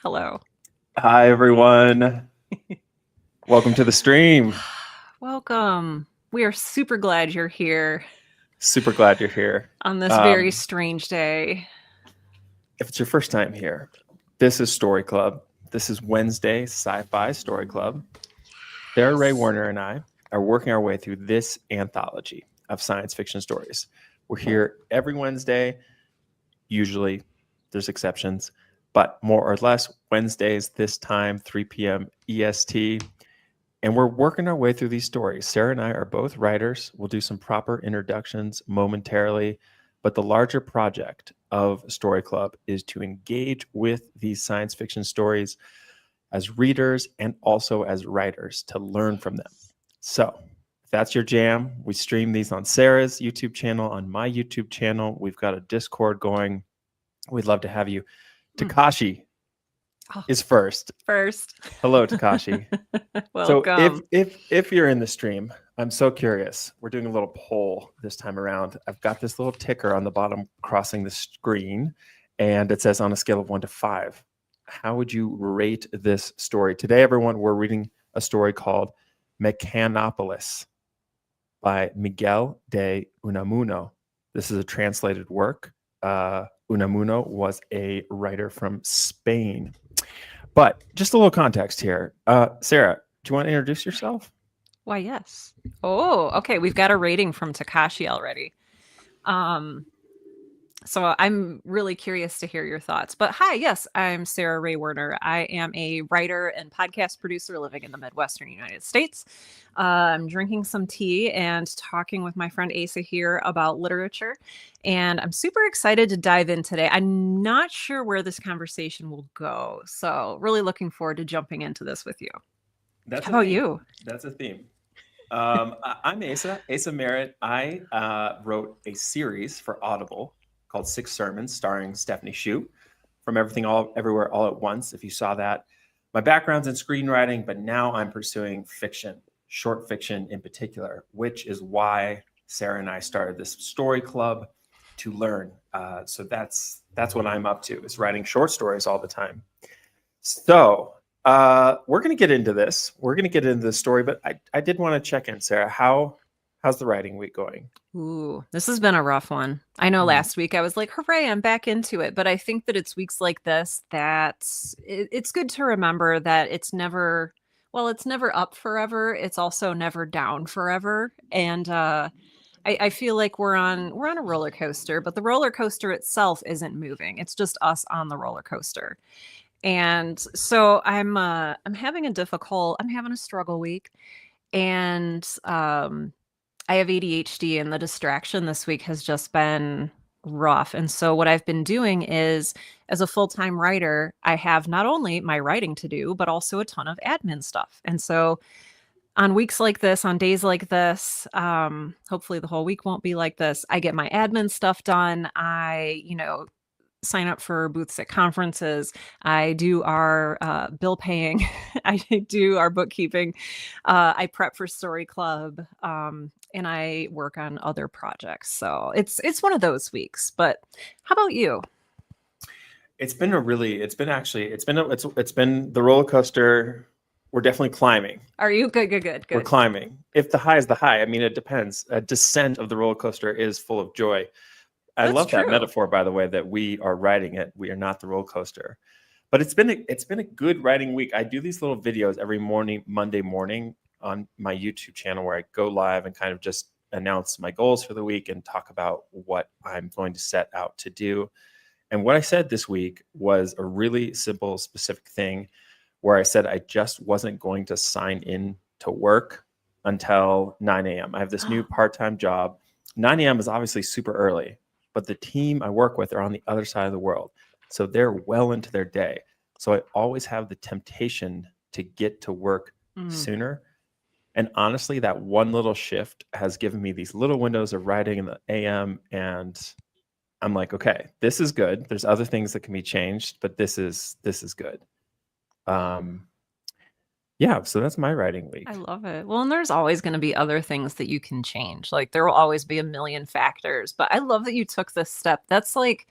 Hello. Hi, everyone. Welcome to the stream. Welcome. We are super glad you're here Super glad you're here. on this very Um, strange day. if it's your first time here, this is Story Club. This is Wednesday Sci-Fi Story Club. Sarah Ray Warner and I are working our way through this anthology of science fiction stories. We're here every Wednesday. Usually, there's exceptions, but more or less Wednesdays this time, 3 p.m. EST. And we're working our way through these stories. Sarah and I are both writers. We'll do some proper introductions momentarily. But the larger project of Story Club is to engage with these science fiction stories as readers and also as writers to learn from them. So if that's your jam, we stream these on Sarah's YouTube channel, on my YouTube channel. We've got a Discord going. We'd love to have you. Takashi is first. Hello, Takashi. Welcome. So if you're in the stream, I'm so curious. We're doing a little poll this time around. I've got this little ticker on the bottom crossing the screen, and it says on a scale of 1 to 5, how would you rate this story? Today, everyone, we're reading a story called Mechanopolis by Miguel de Unamuno. This is a translated work. Unamuno was a writer from Spain. But just a little context here. Sarah, do you want to introduce yourself? Why, yes. Oh, okay. We've got a rating from Takashi already. So I'm really curious to hear your thoughts. But hi, yes, I'm Sarah Ray Werner. I am a writer and podcast producer living in the Midwestern United States. I'm drinking some tea and talking with my friend Asa here about literature. And I'm super excited to dive in today. I'm not sure where this conversation will go. So really looking forward to jumping into this with you. How about you? That's a theme. I'm Asa Merritt. I wrote a series for Audible called 6 Sermons, starring Stephanie Shute from Everything All Everywhere All at Once, if you saw that. My background's in screenwriting, but now I'm pursuing fiction, short fiction in particular, which is why Sarah and I started this story club to learn. So that's what I'm up to, is writing short stories all the time. So we're going to get into this. We're going to get into the story, but I did want to check in, Sarah. How's the writing week going? Ooh, this has been a rough one. I know last week I was like, hooray, I'm back into it. But I think that it's weeks like this that it's good to remember that it's never up forever. It's also never down forever. And I feel like we're on a roller coaster, but the roller coaster itself isn't moving. It's just us on the roller coaster. And so I'm having a struggle week. And I have ADHD, and the distraction this week has just been rough. And so what I've been doing is, as a full-time writer, I have not only my writing to do, but also a ton of admin stuff. And so on weeks like this, on days like this, hopefully the whole week won't be like this, I get my admin stuff done. I, sign up for booths at conferences. I do our bill paying. I do our bookkeeping. I prep for Story Club, and I work on other projects. So it's one of those weeks. But how about you? It's been the roller coaster. We're definitely climbing. Are you good? We're climbing. If the high is the high, I mean, it depends. A descent of the roller coaster is full of joy. I love that metaphor, by the way, that we are riding it. We are not the roller coaster. But it's been a good writing week. I do these little videos every morning, Monday morning, on my YouTube channel, where I go live and kind of just announce my goals for the week and talk about what I'm going to set out to do. And what I said this week was a really simple, specific thing, where I said I just wasn't going to sign in to work until 9 a.m. I have this new part-time job. 9 a.m. is obviously super early, but the team I work with are on the other side of the world. So they're well into their day. So I always have the temptation to get to work sooner. And honestly, that one little shift has given me these little windows of writing in the AM. And I'm like, okay, this is good. There's other things that can be changed, but this is good. Yeah, so that's my writing week. I love it. Well, and there's always going to be other things that you can change. Like there will always be a million factors, but I love that you took this step. That's like,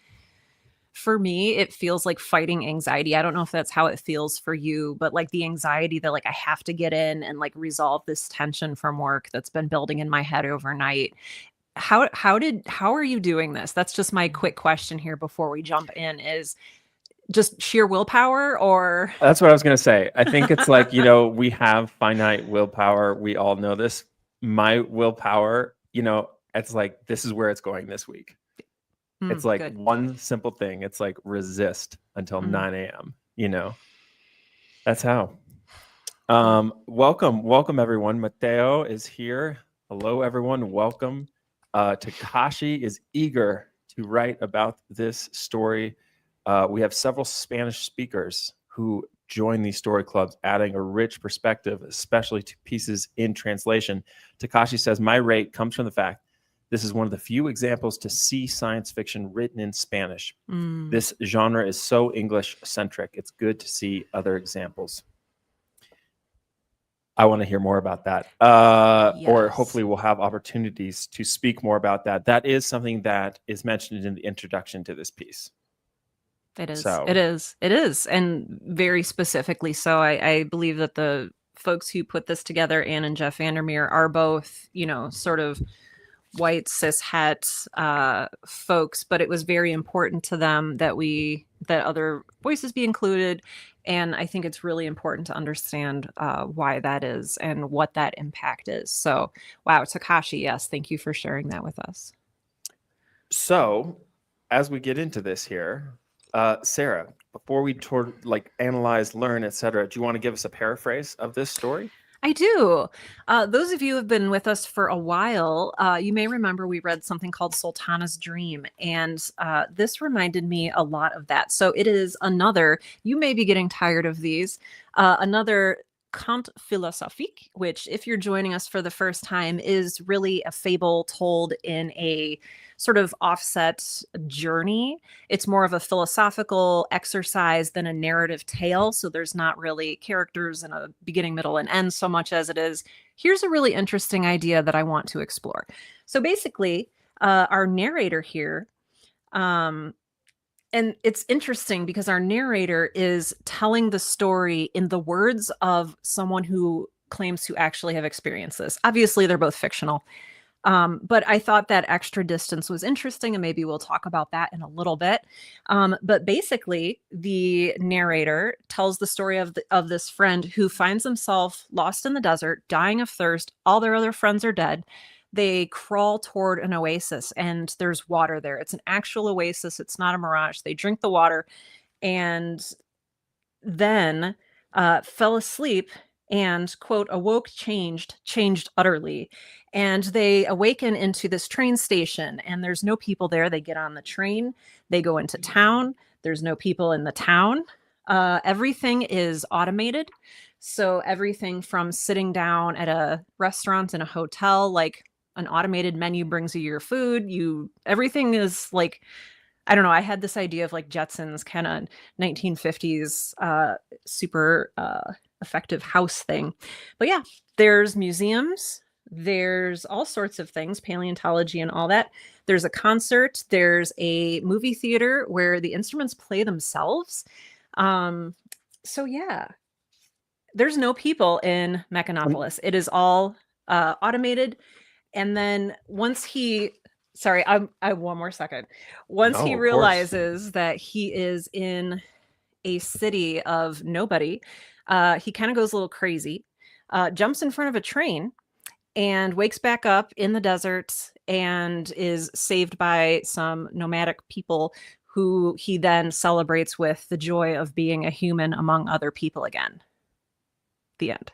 for me, it feels like fighting anxiety. I don't know if that's how it feels for you, but like the anxiety that like I have to get in and like resolve this tension from work that's been building in my head overnight. How are you doing this? That's just my quick question here before we jump in, is just sheer willpower, or That's what I was going to say. I think it's like, we have finite willpower. We all know this. My willpower, it's like, this is where it's going this week. It's like good. one simple thing. It's like resist until 9 a.m. That's how. Welcome everyone. Mateo is here. Hello everyone. Welcome. Takashi is eager to write about this story. We have several Spanish speakers who join these story clubs, adding a rich perspective, especially to pieces in translation. Takashi says, my rate comes from the fact this is one of the few examples to see science fiction written in Spanish. This genre is so English-centric. It's good to see other examples. I want to hear more about that. Yes. Or hopefully we'll have opportunities to speak more about that. That is something that is mentioned in the introduction to this piece. It is. So. It is. And very specifically so. I believe that the folks who put this together, Anne and Jeff Vandermeer, are both, sort of white cis het folks, but it was very important to them that other voices be included. And I think it's really important to understand why that is and what that impact is. So, wow, Takashi, yes, thank you for sharing that with us. So, as we get into this here, Sarah, before we analyze, learn, etc., do you want to give us a paraphrase of this story? I do. Those of you who have been with us for a while, you may remember we read something called Sultana's Dream, and this reminded me a lot of that. So it is another, you may be getting tired of these, another conte philosophique, which, if you're joining us for the first time, is really a fable told in a sort of offset journey. It's more of a philosophical exercise than a narrative tale. So there's not really characters in a beginning, middle, and end so much as it is, here's a really interesting idea that I want to explore. So basically, our narrator here, and it's interesting because our narrator is telling the story in the words of someone who claims to actually have experienced this. Obviously, they're both fictional. But I thought that extra distance was interesting, and maybe we'll talk about that in a little bit. But basically, the narrator tells the story of this friend who finds himself lost in the desert, dying of thirst. All their other friends are dead. They crawl toward an oasis, and there's water there. It's an actual oasis. It's not a mirage. They drink the water, and then fell asleep and, quote, awoke changed utterly. And they awaken into this train station, and there's no people there. They get on the train. They go into town. There's no people in the town. Everything is automated. So everything from sitting down at a restaurant in a hotel, like an automated menu brings you your food. Everything is like, I don't know. I had this idea of like Jetsons kind of 1950s super effective house thing. But yeah, there's museums. There's all sorts of things, paleontology and all that. There's a concert. There's a movie theater where the instruments play themselves. So yeah, there's no people in Mechanopolis. It is all automated. And then once he... Sorry, I one more second. Once he realizes that he is in a city of nobody, he kind of goes a little crazy, jumps in front of a train, and wakes back up in the desert and is saved by some nomadic people who he then celebrates with the joy of being a human among other people again. The end.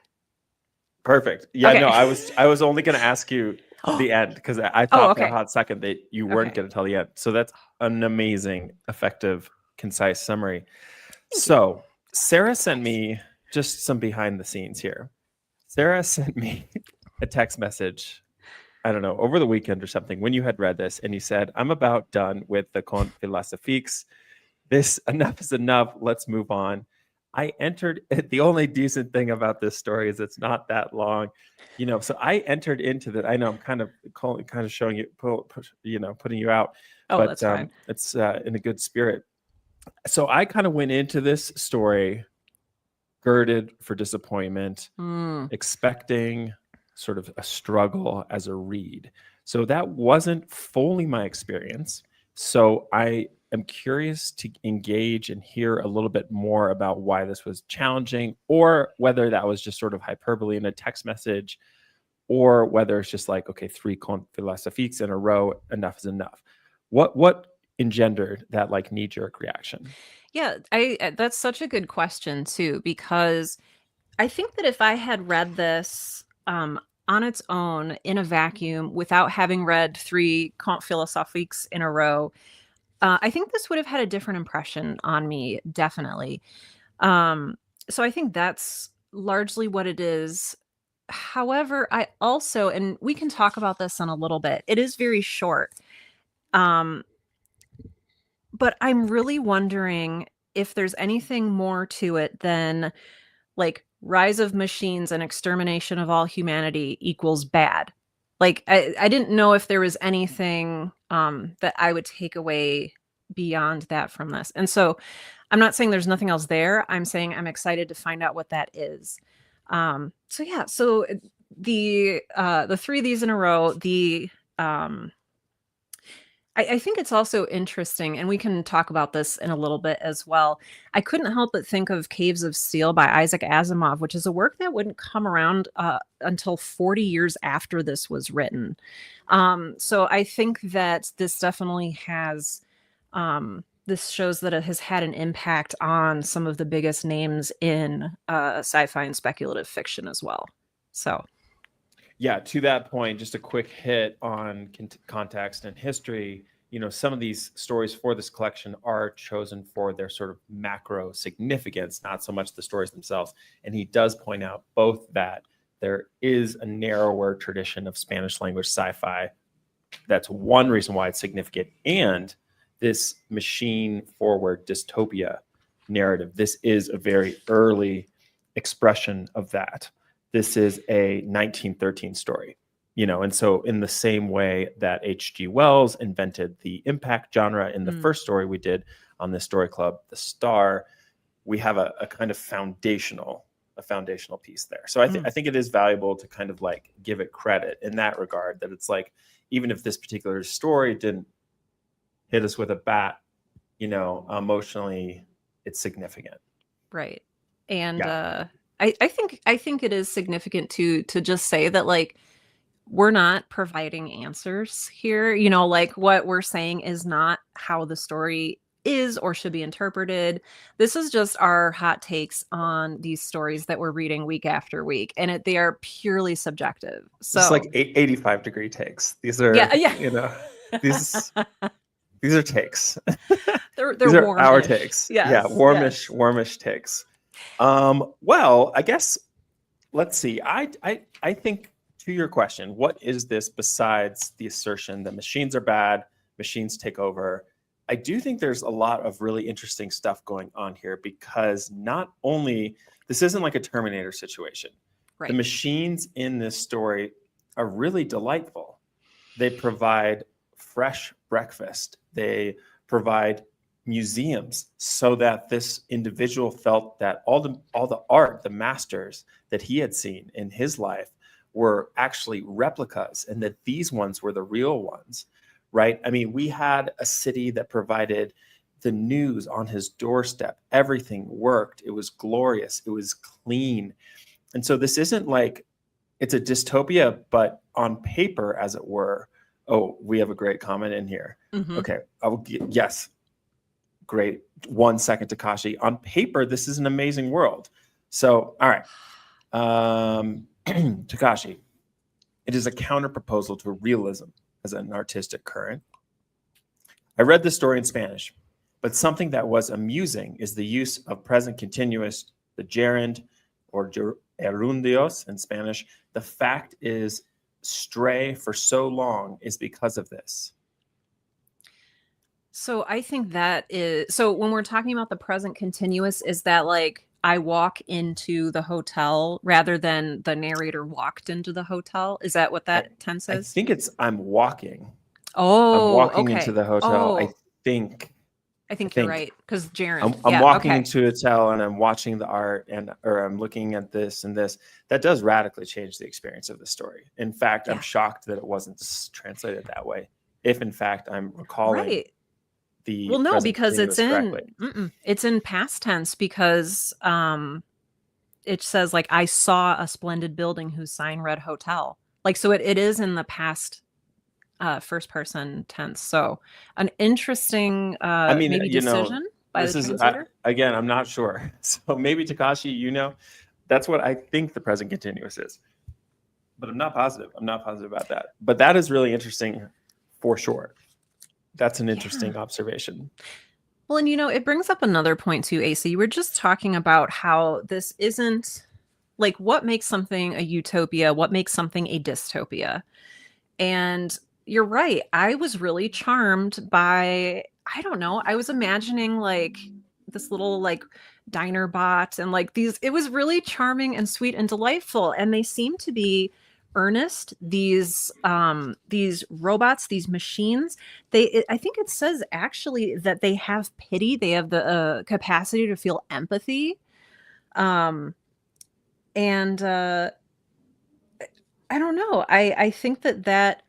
Perfect. Yeah, okay. No, I was only going to ask you the end because I thought for a hot second that you weren't going to tell the end. So that's an amazing, effective, concise summary. So Sarah sent me just some behind the scenes here. Sarah sent me a text message, I don't know, over the weekend or something, when you had read this, and you said, I'm about done with the conte philosophiques. This, enough is enough. Let's move on. I entered, the only decent thing about this story is it's not that long, so I entered into that. I know I'm kind of showing you, putting you out, but that's fine. It's in a good spirit. So I kind of went into this story girded for disappointment, expecting sort of a struggle as a read. So that wasn't fully my experience. So I am curious to engage and hear a little bit more about why this was challenging, or whether that was just sort of hyperbole in a text message, or whether it's just like, okay, 3 contes philosophiques in a row, enough is enough. What engendered that like knee-jerk reaction? Yeah, that's such a good question too, because I think that if I had read this on its own in a vacuum without having read 3 contes philosophiques in a row, I think this would have had a different impression on me, definitely. So I think that's largely what it is. However, I also, and we can talk about this in a little bit, it is very short. Um, but I'm really wondering if there's anything more to it than like rise of machines and extermination of all humanity equals bad. Like I didn't know if there was anything that I would take away beyond that from this. And so I'm not saying there's nothing else there. I'm saying I'm excited to find out what that is. So yeah, so the 3 of these in a row, um I think it's also interesting, and we can talk about this in a little bit as well. I couldn't help but think of Caves of Steel by Isaac Asimov, which is a work that wouldn't come around until 40 years after this was written. So I think that this definitely has, this shows that it has had an impact on some of the biggest names in sci-fi and speculative fiction as well. So. Yeah, to that point, just a quick hit on context and history. Some of these stories for this collection are chosen for their sort of macro significance, not so much the stories themselves. And he does point out both that there is a narrower tradition of Spanish language sci-fi. That's one reason why it's significant. And this machine forward dystopia narrative, this is a very early expression of that. This is a 1913 story, and so in the same way that H.G. Wells invented the impact genre in the first story we did on this story club, The Star, we have a kind of foundational piece there. So I think it is valuable to kind of like give it credit in that regard, that it's like, even if this particular story didn't hit us with a bat, emotionally, it's significant. Right. And yeah. I think it is significant to just say that, like, we're not providing answers here. Like, what we're saying is not how the story is or should be interpreted. This is just our hot takes on these stories that we're reading week after week, and they are purely subjective. So it's like 85-degree takes. These are, these are takes. They're these are warm-ish. Our takes. Yes, yeah, warmish takes. Well, I guess let's see. I think, to your question, what is this besides the assertion that machines are bad, machines take over? I do think there's a lot of really interesting stuff going on here, because not only, this isn't like a Terminator situation. Right. The machines in this story are really delightful. They provide fresh breakfast. They provide museums, so that this individual felt that all the art, the masters that he had seen in his life, were actually replicas, and that these ones were the real ones, right? I mean, we had a city that provided the news on his doorstep. Everything worked. It was glorious. It was clean. And so this isn't like, it's a dystopia, but on paper, as it were. Oh, we have a great comment in here. Mm-hmm. Okay. Yes. Great. 1 second, Takashi. On paper, this is an amazing world. So, all right. Takashi, it is a counter proposal to realism as an artistic current. I read the story in Spanish, but something that was amusing is the use of present continuous, the gerund, or gerundios in Spanish. The fact is, stray for so long is because of this. So I think that is, so when we're talking about the present continuous, is that like I walk into the hotel rather than the narrator walked into the hotel? Is that what that tense is? I think it's I'm walking. Oh, I'm walking okay. into the hotel. I think I think you're right, because Jaren. I'm Yeah, walking okay. into a hotel and I'm watching the art or I'm looking at this and this. That does radically change the experience of the story. In fact, I'm shocked that it wasn't translated that way. If in fact I'm recalling the well, no, present because continuous correctly. it's in past tense, because it says like, I saw a splendid building whose sign read hotel. Like, so it is in the past first person tense. So an interesting maybe decision by the translator. Again, I'm not sure. So maybe Takashi, that's what I think the present continuous is. But I'm not positive. I'm not positive about that. But that is really interesting for sure. That's an interesting observation. Well, and it brings up another point too, AC. You were just talking about how this isn't like, what makes something a utopia, what makes something a dystopia. And you're right. I was really charmed by, I don't know, I was imagining like this little like diner bot and like these, it was really charming and sweet and delightful. And they seem to be earnest, these robots, these machines. I think it says actually that they have pity, they have the capacity to feel empathy. And I don't know, I think that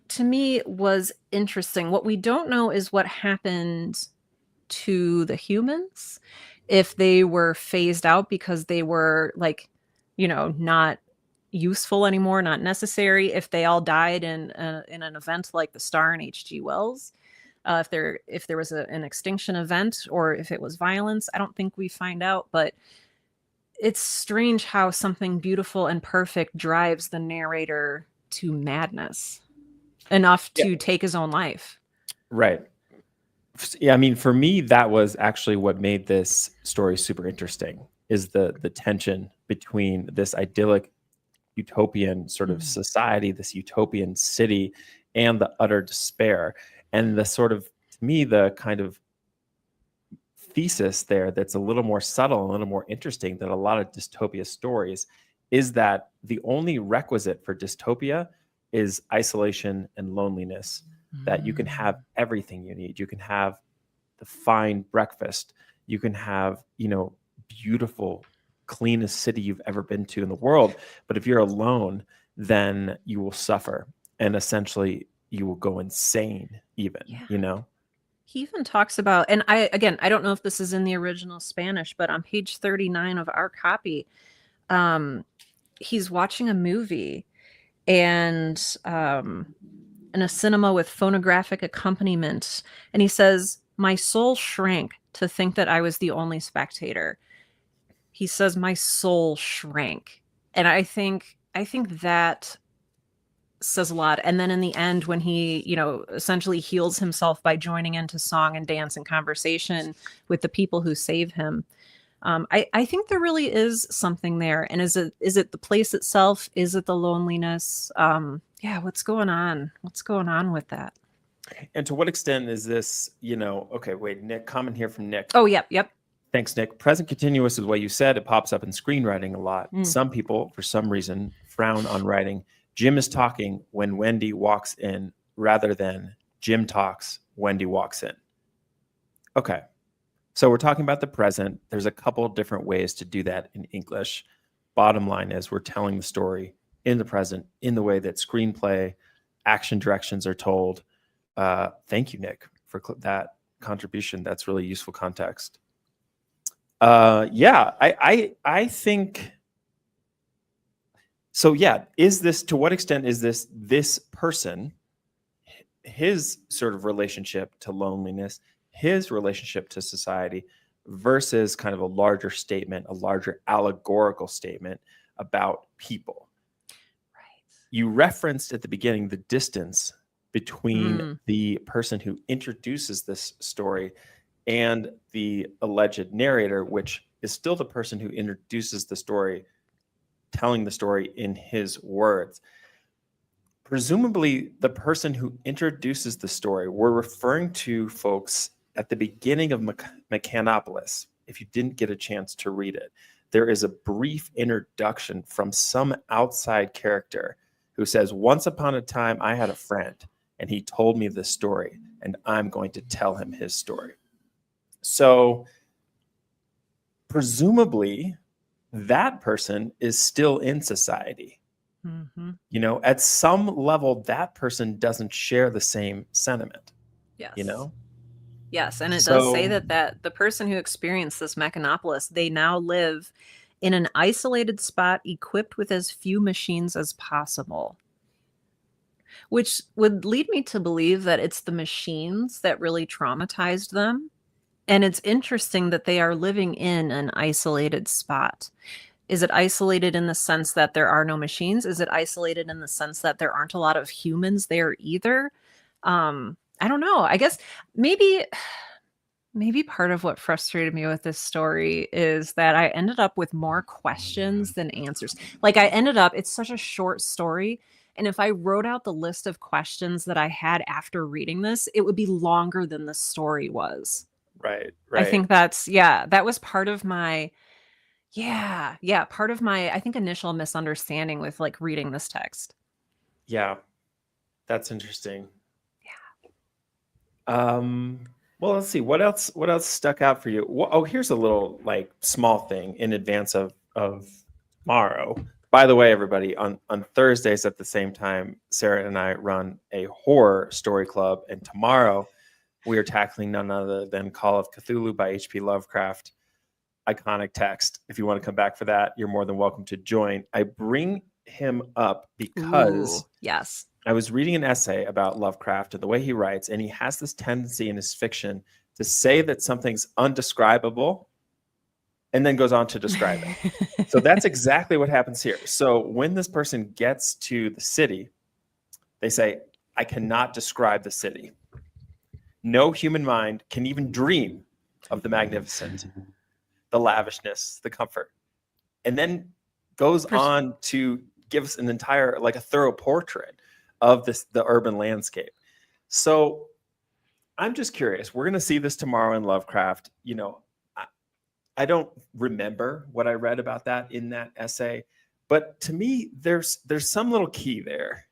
to me was interesting. What we don't know is what happened to the humans, if they were phased out because they were like, not useful anymore, not necessary, if they all died in an event like the star in H.G. Wells, if there was an extinction event, or if it was violence. I don't think we find out, but it's strange how something beautiful and perfect drives the narrator to madness enough to take his own life. Right. Yeah, I mean, for me, that was actually what made this story super interesting, is the tension between this idyllic utopian sort of society, this utopian city, and the utter despair. And the sort of, to me, the kind of thesis there that's a little more subtle, a little more interesting than a lot of dystopia stories, is that the only requisite for dystopia is isolation and loneliness. That you can have everything you need. You can have the fine breakfast. You can have, beautiful, cleanest city you've ever been to in the world. But if you're alone, then you will suffer. And essentially you will go insane even, He even talks about, and I don't know if this is in the original Spanish, but on page 39 of our copy, he's watching a movie and in a cinema with phonographic accompaniment. And he says, my soul shrank to think that I was the only spectator. He says, my soul shrank. And I think that says a lot. And then in the end, when he, essentially heals himself by joining into song and dance and conversation with the people who save him, I think there really is something there. And is it the place itself? Is it the loneliness? What's going on? What's going on with that? And to what extent is this, okay, wait, Nick, comment here from Nick. Oh, yep. Thanks, Nick. Present continuous is what you said. It pops up in screenwriting a lot. Some people, for some reason, frown on writing Jim is talking when Wendy walks in, rather than Jim talks, Wendy walks in. Okay. So we're talking about the present. There's a couple different ways to do that in English. Bottom line is we're telling the story in the present in the way that screenplay, action directions are told. Thank you, Nick, for that contribution. That's really useful context. I think so. Yeah, to what extent is this person, his sort of relationship to loneliness, his relationship to society, versus kind of a larger statement, a larger allegorical statement about people? Right. You referenced at the beginning the distance between the person who introduces this story and the alleged narrator, which is still the person who introduces the story, telling the story in his words. Presumably, the person who introduces the story, we're referring to folks at the beginning of Mechanopolis. If you didn't get a chance to read it, there is a brief introduction from some outside character who says, once upon a time, I had a friend, and he told me this story, and I'm going to tell him his story. So presumably that person is still in society. You know, at some level, that person doesn't share the same sentiment. Yes. You know? Yes, and it does say that the person who experienced this Mechanopolis, they now live in an isolated spot equipped with as few machines as possible. Which would lead me to believe that it's the machines that really traumatized them. And it's interesting that they are living in an isolated spot. Is it isolated in the sense that there are no machines? Is it isolated in the sense that there aren't a lot of humans there either? I don't know. I guess maybe part of what frustrated me with this story is that I ended up with more questions than answers. Like it's such a short story. And if I wrote out the list of questions that I had after reading this, it would be longer than the story was. Right. I think that was part of my, part of my, I think, initial misunderstanding with like reading this text. Yeah. That's interesting. Yeah. Well, let's see. What else stuck out for you? Oh, here's a little like small thing in advance of tomorrow. By the way, everybody, on Thursdays at the same time, Sarah and I run a horror story club, and tomorrow we are tackling none other than Call of Cthulhu by H.P. Lovecraft. Iconic text. If you want to come back for that, you're more than welcome to join. I bring him up because yes, I was reading an essay about Lovecraft and the way he writes, and he has this tendency in his fiction to say that something's undescribable and then goes on to describe it. So that's exactly what happens here. So when this person gets to the city, they say, I cannot describe the city. No human mind can even dream of the magnificent, the lavishness, the comfort. And then goes on to give us an entire, like a thorough portrait of the urban landscape. So I'm just curious. We're going to see this tomorrow in Lovecraft. You know, I don't remember what I read about that in that essay, but to me, there's some little key there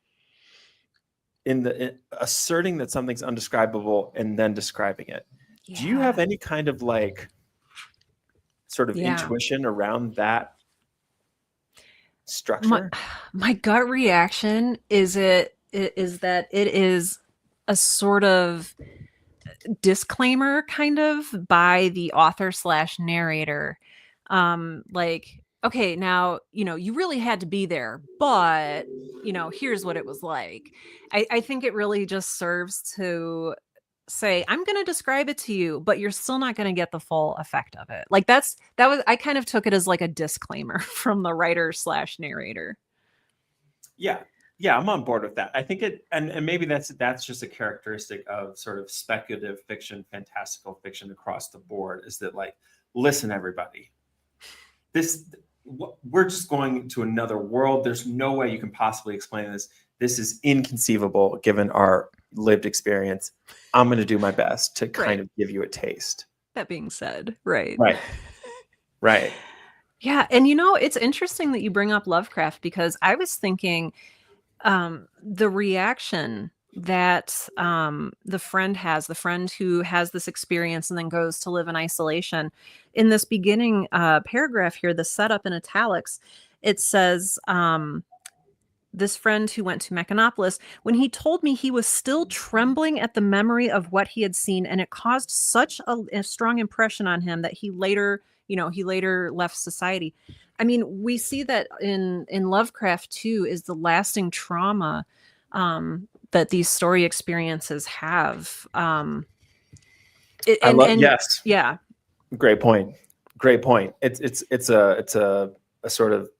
in asserting that something's undescribable and then describing it. Yeah. Do you have any kind of like sort of intuition around that structure? My gut reaction is that it is a sort of disclaimer kind of by the author / narrator. Like, okay, now, you know, you really had to be there, but, you know, here's what it was like. I think it really just serves to say, I'm going to describe it to you, but you're still not going to get the full effect of it. Like I kind of took it as like a disclaimer from the writer / narrator. Yeah. Yeah, I'm on board with that. I think and maybe that's just a characteristic of sort of speculative fiction, fantastical fiction across the board, is that like, listen, everybody, we're just going to another world. There's no way you can possibly explain this. This is inconceivable given our lived experience. I'm going to do my best to kind of give you a taste. That being said, right. Yeah, and you know, it's interesting that you bring up Lovecraft, because I was thinking the reaction that the friend who has this experience and then goes to live in isolation. In this beginning paragraph here, the setup in italics, it says, this friend who went to Mechanopolis, when he told me he was still trembling at the memory of what he had seen, and it caused such a strong impression on him that he later left society. I mean, we see that in Lovecraft too, is the lasting trauma that these story experiences have. Yes. Yeah. Great point. It's a sort of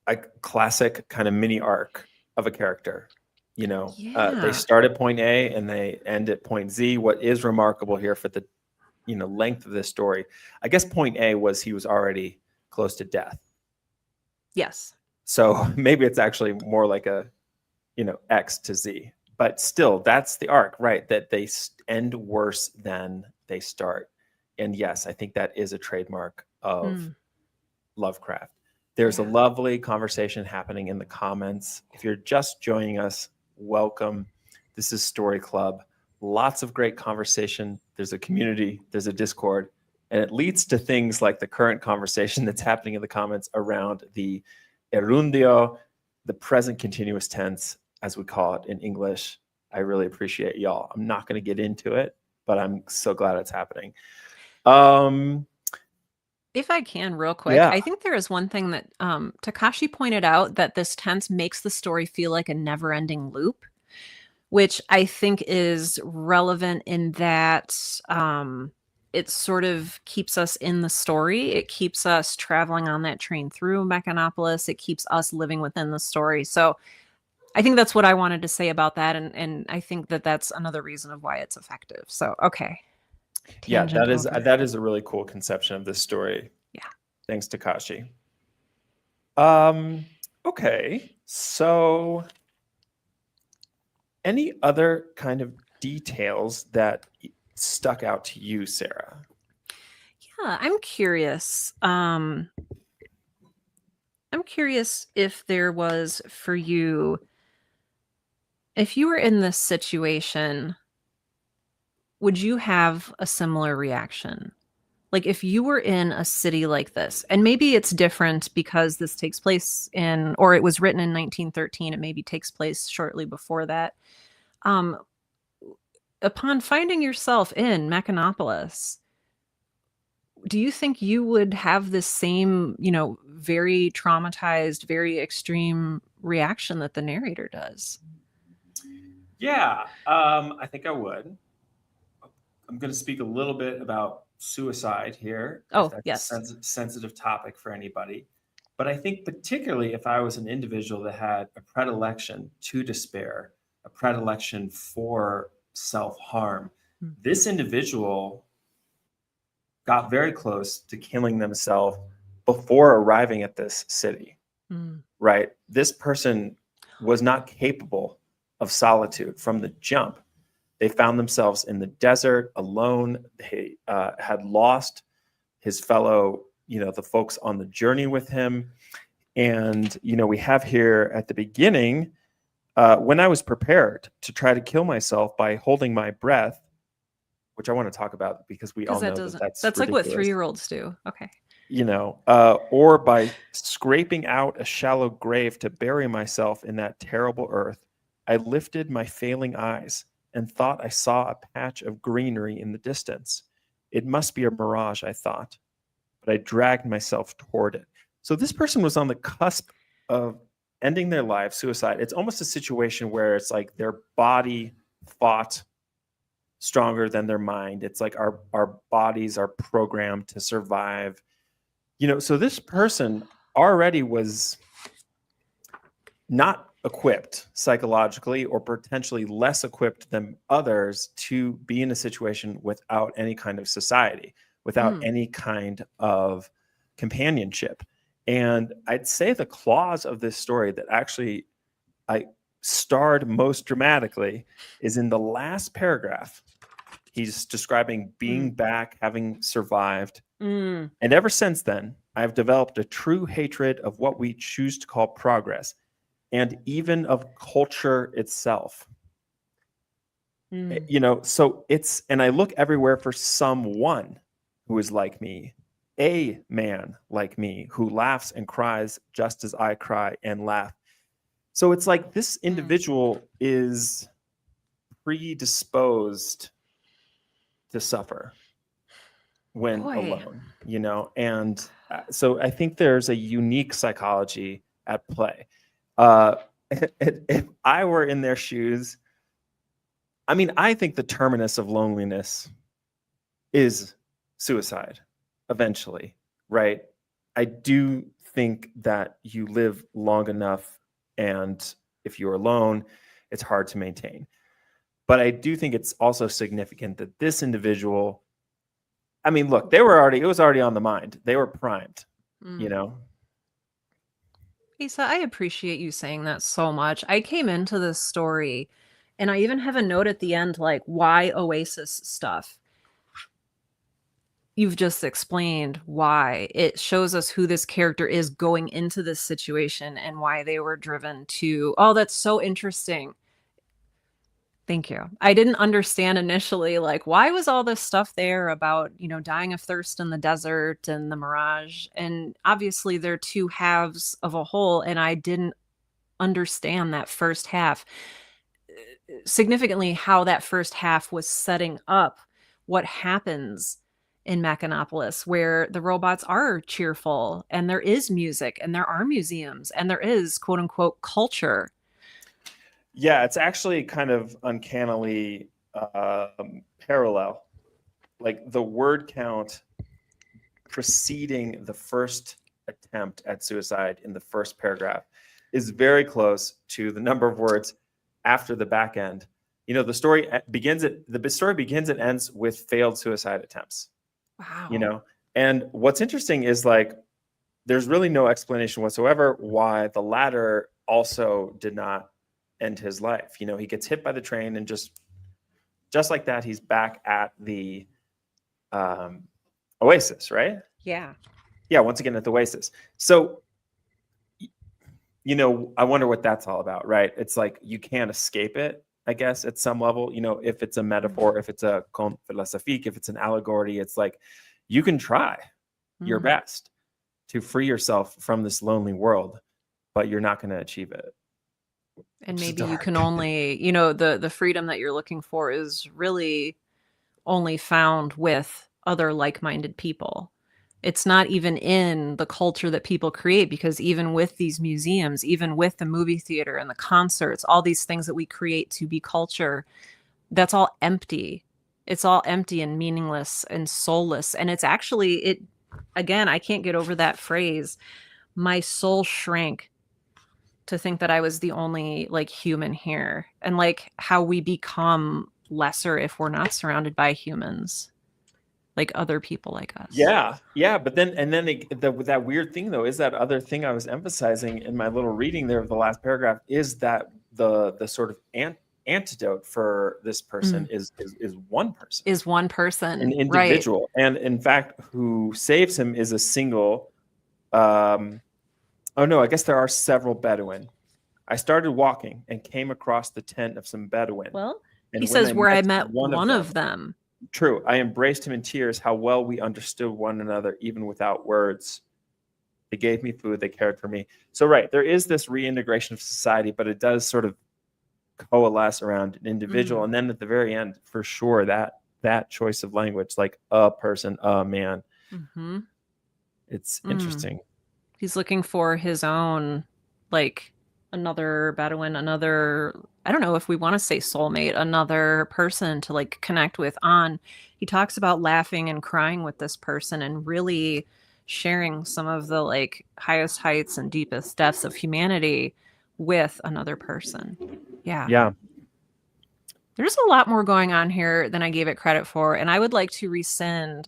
a classic kind of mini arc of a character. You know, they start at point A and they end at point Z. What is remarkable here for the length of this story, I guess point A was he was already close to death. Yes. So maybe it's actually more like a, X to Z, but still that's the arc, right? That they end worse than they start. And yes, I think that is a trademark of Lovecraft. There's a lovely conversation happening in the comments. If you're just joining us, welcome. This is Story Club. Lots of great conversation there's a community, there's a Discord, and it leads to things like the current conversation that's happening in the comments around the erundio, the present continuous tense, as we call it in English. I really appreciate y'all. I'm not going to get into it, but I'm so glad it's happening. If I can, real quick, I think there is one thing that Takashi pointed out, that this tense makes the story feel like a never-ending loop, which I think is relevant in that it sort of keeps us in the story. It keeps us traveling on that train through Mechanopolis. It keeps us living within the story. So I think that's what I wanted to say about that. And I think that that's another reason of why it's effective. So, okay. Yeah, that is a really cool conception of this story. Yeah. Thanks, Takashi. Okay, so any other kind of details that stuck out to you, Sarah? Yeah, I'm curious. I'm curious if there was for you, if you were in this situation, would you have a similar reaction? Like if you were in a city like this, and maybe it's different because this takes place in, or it was written in 1913, it maybe takes place shortly before that. Upon finding yourself in Mechanopolis, do you think you would have this same, very traumatized, very extreme reaction that the narrator does? Yeah, I think I would. I'm going to speak a little bit about suicide here. Oh, if that's yes. a sensitive topic for anybody. But I think particularly if I was an individual that had a predilection to despair, a predilection for self-harm, this individual got very close to killing themselves before arriving at this city, right? This person was not capable of solitude from the jump. They found themselves in the desert alone. They had lost his fellow, the folks on the journey with him. And, we have here at the beginning, when I was prepared to try to kill myself by holding my breath, which I want to talk about because we all know that's like what ridiculous. 3-year-olds do. Okay. Or by scraping out a shallow grave to bury myself in that terrible earth, I lifted my failing eyes and thought I saw a patch of greenery in the distance. It must be a mirage, I thought, but I dragged myself toward it. So this person was on the cusp of ending their life, suicide. It's almost a situation where it's like their body fought stronger than their mind. It's like our bodies are programmed to survive. So this person already was not equipped psychologically, or potentially less equipped than others, to be in a situation without any kind of society, without any kind of companionship. And I'd say the clause of this story that actually I starred most dramatically is in the last paragraph. He's describing being back, having survived. And ever since then, I've developed a true hatred of what we choose to call progress, and even of culture itself. So and I look everywhere for someone who is like me, a man like me, who laughs and cries just as I cry and laugh. So it's like this individual is predisposed to suffer when alone, and so I think there's a unique psychology at play. If I were in their shoes, I think the terminus of loneliness is suicide eventually, right? I do think that you live long enough, and if you're alone, it's hard to maintain. But I do think it's also significant that this individual, look, it was already on the mind. They were primed, Asa, I appreciate you saying that so much. I came into this story, and I even have a note at the end, like, why Oasis stuff? You've just explained why. It shows us who this character is going into this situation and why they were driven to, oh, that's so interesting. Thank you. I didn't understand initially, like, why was all this stuff there about, dying of thirst in the desert and the mirage? And obviously, they're two halves of a whole, and I didn't understand that first half. Significantly, how that first half was setting up what happens in Mechanopolis, where the robots are cheerful, and there is music, and there are museums, and there is quote unquote culture. Yeah, it's actually kind of uncannily parallel. Like the word count preceding the first attempt at suicide in the first paragraph is very close to the number of words after the back end. The story begins and ends with failed suicide attempts. Wow. And what's interesting is like there's really no explanation whatsoever why the latter also did not end his life. He gets hit by the train and just like that, he's back at the Oasis, right? Yeah. Yeah, once again at the Oasis. So, I wonder what that's all about, right? It's like you can't escape it, I guess, at some level. If it's a metaphor, if it's a conte philosophique, if it's an allegory, it's like you can try your best to free yourself from this lonely world, but you're not going to achieve it. And maybe you can only, the freedom that you're looking for is really only found with other like-minded people. It's not even in the culture that people create, because even with these museums, even with the movie theater and the concerts, all these things that we create to be culture, that's all empty. It's all empty and meaningless and soulless. And it's actually, again, I can't get over that phrase. My soul shrank to think that I was the only like human here, and like how we become lesser if we're not surrounded by humans, like other people like us. Yeah. But then that weird thing though is that other thing I was emphasizing in my little reading there of the last paragraph is that the sort of antidote for this person is one person. Is one person, an individual, right. And in fact, who saves him is a single. Oh no, I guess there are several Bedouin. I started walking and came across the tent of some Bedouin. Well, he says where I met one of them. True. I embraced him in tears. How well we understood one another, even without words. They gave me food. They cared for me. So, right, there is this reintegration of society, but it does sort of coalesce around an individual. And then at the very end, for sure, that choice of language, like a person, a man, it's interesting. He's looking for his own, like another Bedouin, another, I don't know if we want to say soulmate, another person to like connect with on. He talks about laughing and crying with this person and really sharing some of the like highest heights and deepest depths of humanity with another person. Yeah. There's a lot more going on here than I gave it credit for. And I would like to rescind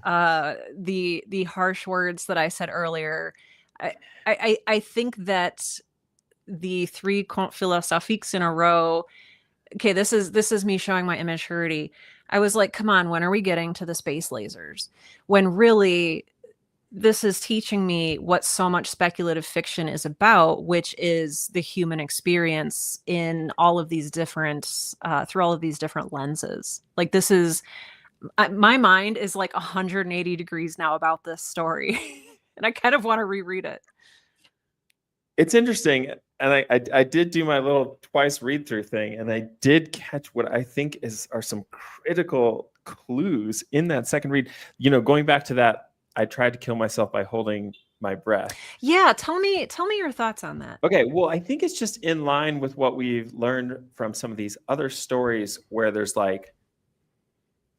the harsh words that I said earlier. I think that the three contes philosophiques in a row. Okay, this is me showing my immaturity. I was like, come on, when are we getting to the space lasers? When really this is teaching me what so much speculative fiction is about, which is the human experience in all of these different, through all of these different lenses. Like this is, my mind is like 180 degrees now about this story. And I kind of want to reread it. It's interesting. And I did do my little twice read through thing, and I did catch what I think are some critical clues in that second read. Going back to that, I tried to kill myself by holding my breath. Yeah, tell me your thoughts on that. Okay, well, I think it's just in line with what we've learned from some of these other stories where there's like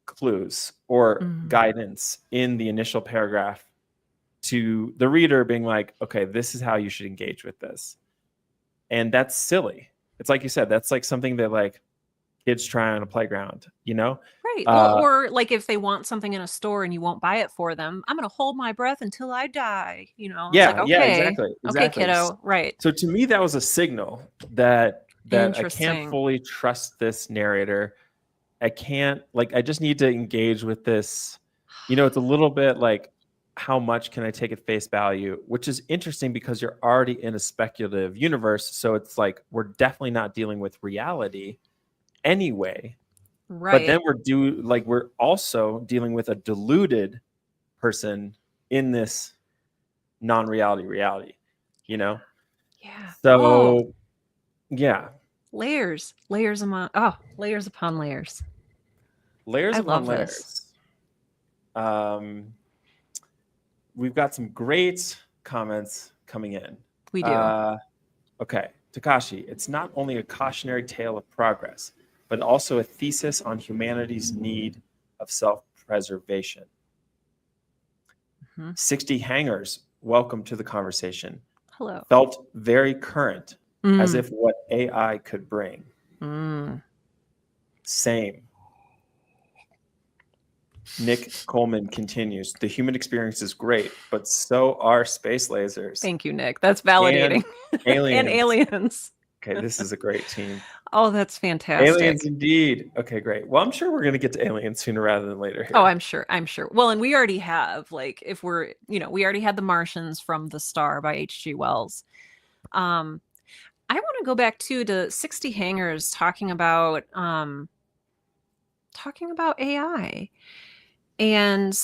clues or guidance in the initial paragraph to the reader being like, okay, this is how you should engage with this. And that's silly. It's like you said, that's like something that like kids try on a playground, Right. Well, or like if they want something in a store and you won't buy it for them, I'm going to hold my breath until I die. Yeah, like, okay, yeah, exactly. Okay, kiddo. Right. So to me, that was a signal that I can't fully trust this narrator. I just need to engage with this. It's a little bit like, how much can I take at face value, which is interesting because you're already in a speculative universe. So it's like, we're definitely not dealing with reality. anyway. Right. But then we're also dealing with a deluded person in this non-reality reality, you know? Yeah. So yeah. Layers upon layers. Layers I upon love this. layers. We've got some great comments coming in. We do. Okay, Takashi, it's not only a cautionary tale of progress, but also a thesis on humanity's need of self-preservation. 60 Hangers, welcome to the conversation. Hello. Felt very current, as if what AI could bring. Same. Nick Coleman continues, the human experience is great, but so are space lasers. Thank you, Nick. That's validating. And aliens. And aliens. Okay, this is a great team. Oh, that's fantastic. Aliens indeed. Okay, great. Well, I'm sure we're going to get to aliens sooner rather than later here. Oh, I'm sure. Well, and we already have, like, if we're, we already had The Martians from The Star by H.G. Wells. I want to go back to 60 Hangers talking about AI. And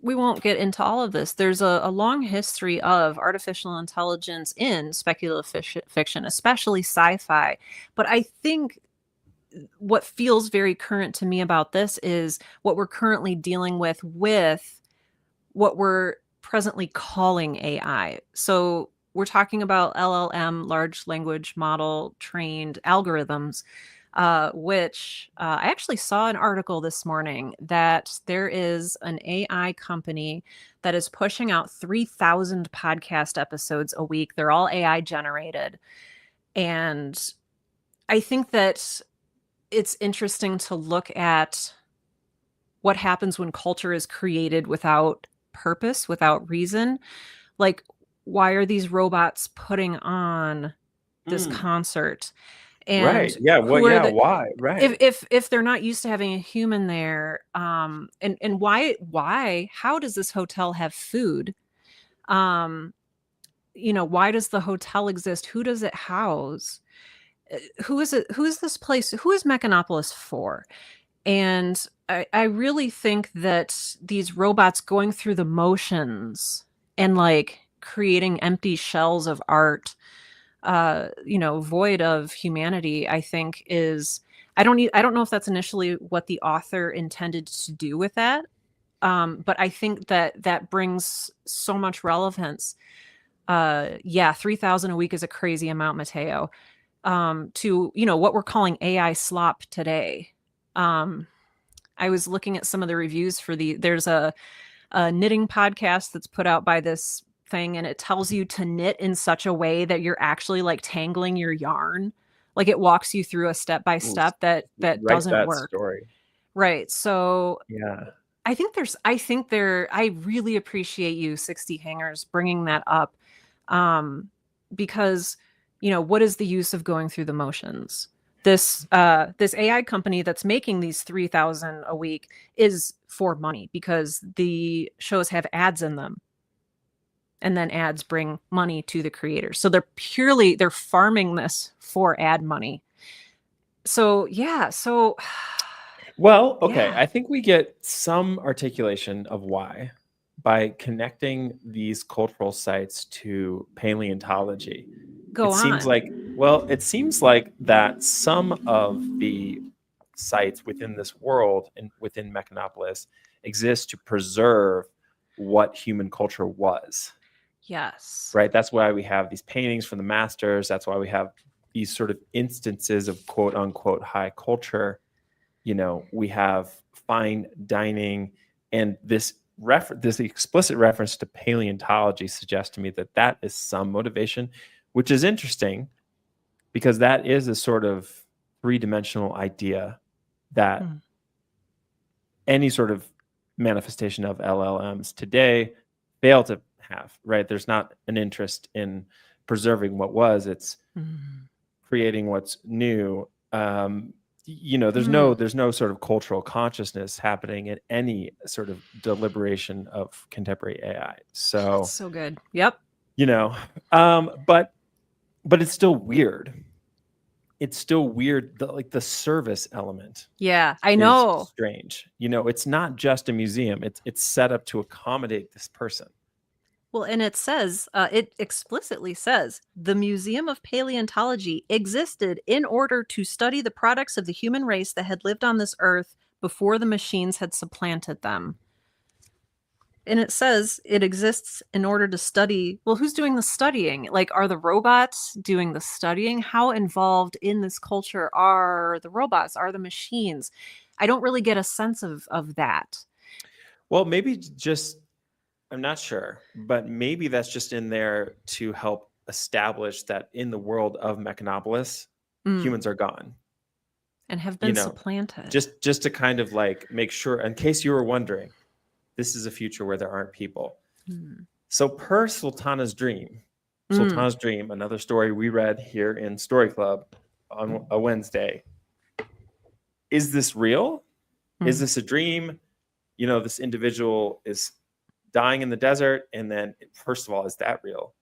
we won't get into all of this. There's a long history of artificial intelligence in speculative fiction, especially sci-fi. But I think what feels very current to me about this is what we're currently dealing with what we're presently calling AI. So we're talking about LLM, large language model trained algorithms, which I actually saw an article this morning that there is an AI company that is pushing out 3,000 podcast episodes a week. They're all AI generated. And I think that it's interesting to look at what happens when culture is created without purpose, without reason. Like, why are these robots putting on this concert? And right. Yeah. Why? Right. If they're not used to having a human there, and why? How does this hotel have food? Why does the hotel exist? Who does it house? Who is it? Who is this place? Who is Mechanopolis for? And I really think that these robots going through the motions and like creating empty shells of art, void of humanity, I think I don't know if that's initially what the author intended to do with that. But I think that brings so much relevance. 3,000 a week is a crazy amount, Mateo. To, what we're calling AI slop today. I was looking at some of the reviews for there's a knitting podcast that's put out by this thing, and it tells you to knit in such a way that you're actually like tangling your yarn. Like it walks you through a step by step that doesn't work. Story. Right. So yeah, I really appreciate you, 60 Hangers, bringing that up. Because, what is the use of going through the motions? This AI company that's making these 3,000 a week is for money because the shows have ads in them. And then ads bring money to the creators. So they're farming this for ad money. So, yeah. So, well, okay. Yeah. I think we get some articulation of why by connecting these cultural sites to paleontology. It seems like that some of the sites within this world and within Mechanopolis exist to preserve what human culture was. Yes. Right. That's why we have these paintings from the masters. That's why we have these sort of instances of quote unquote high culture. We have fine dining, and this explicit reference to paleontology suggests to me that is some motivation, which is interesting because that is a sort of three-dimensional idea that any sort of manifestation of LLMs today fail to have, right? There's not an interest in preserving what was, it's creating what's new. There's no sort of cultural consciousness happening in any sort of deliberation of contemporary AI. So that's so good. Yep. But it's still weird it's still weird. Like the service element Yeah, I is know. strange. It's not just a museum. It's set up to accommodate this person. Well, and it says, it explicitly says, the Museum of Paleontology existed in order to study the products of the human race that had lived on this earth before the machines had supplanted them. And it says it exists in order to study. Well, who's doing the studying? Like, are the robots doing the studying? How involved in this culture are the robots? Are the machines? I don't really get a sense of that. Well, maybe just, I'm not sure, but maybe that's just in there to help establish that in the world of Mechanopolis, humans are gone. And have been supplanted. Just to kind of like make sure, in case you were wondering, this is a future where there aren't people. So per Sultana's Dream, another story we read here in Story Club on a Wednesday. Is this real? Is this a dream? This individual is dying in the desert. And then, first of all, is that real?